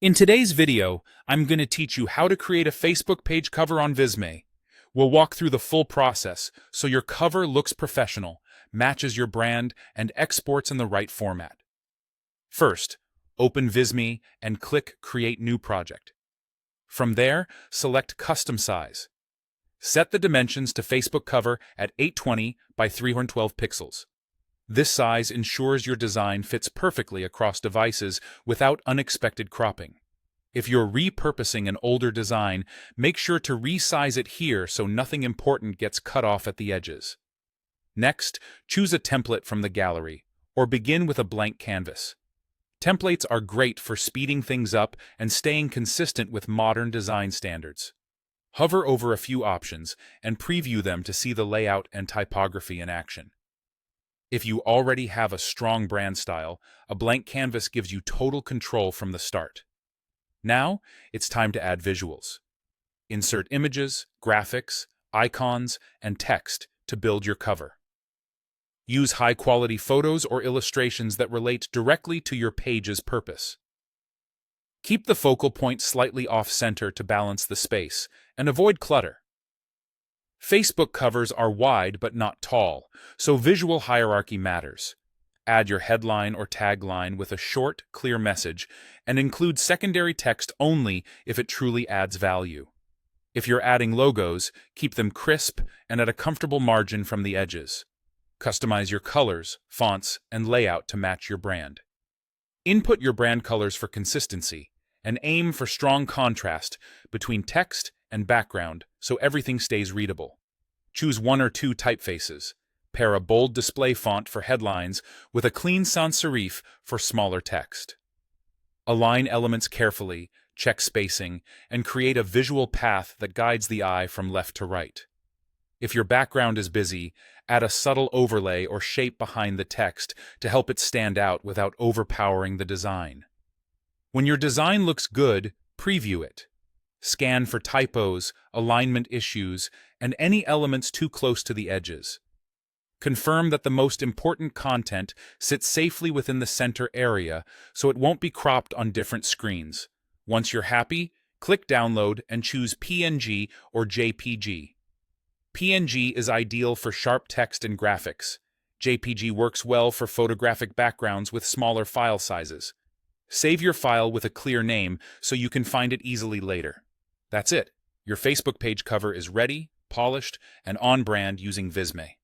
In today's video, I'm going to teach you how to create a Facebook page cover on Visme. We'll walk through the full process so your cover looks professional, matches your brand, and exports in the right format. First, open Visme and click Create New Project. From there, select Custom Size. Set the dimensions to Facebook cover at 820 by 312 pixels. This size ensures your design fits perfectly across devices without unexpected cropping. If you're repurposing an older design, make sure to resize it here so nothing important gets cut off at the edges. Next, choose a template from the gallery, or begin with a blank canvas. Templates are great for speeding things up and staying consistent with modern design standards. Hover over a few options and preview them to see the layout and typography in action. If you already have a strong brand style, a blank canvas gives you total control from the start. Now, it's time to add visuals. Insert images, graphics, icons, and text to build your cover. Use high-quality photos or illustrations that relate directly to your page's purpose. Keep the focal point slightly off-center to balance the space, and avoid clutter. Facebook covers are wide but not tall, so visual hierarchy matters. Add your headline or tagline with a short, clear message, and include secondary text only if it truly adds value. If you're adding logos, keep them crisp and at a comfortable margin from the edges. Customize your colors, fonts, and layout to match your brand. Input your brand colors for consistency, and aim for strong contrast between text and background so everything stays readable. Choose one or two typefaces. Pair a bold display font for headlines with a clean sans serif for smaller text. Align elements carefully, check spacing, and create a visual path that guides the eye from left to right. If your background is busy, add a subtle overlay or shape behind the text to help it stand out without overpowering the design. When your design looks good, preview it. Scan for typos, alignment issues, and any elements too close to the edges. Confirm that the most important content sits safely within the center area so it won't be cropped on different screens. Once you're happy, click Download and choose PNG or JPG. PNG is ideal for sharp text and graphics. JPG works well for photographic backgrounds with smaller file sizes. Save your file with a clear name so you can find it easily later. That's it. Your Facebook page cover is ready, polished, and on brand using Visme.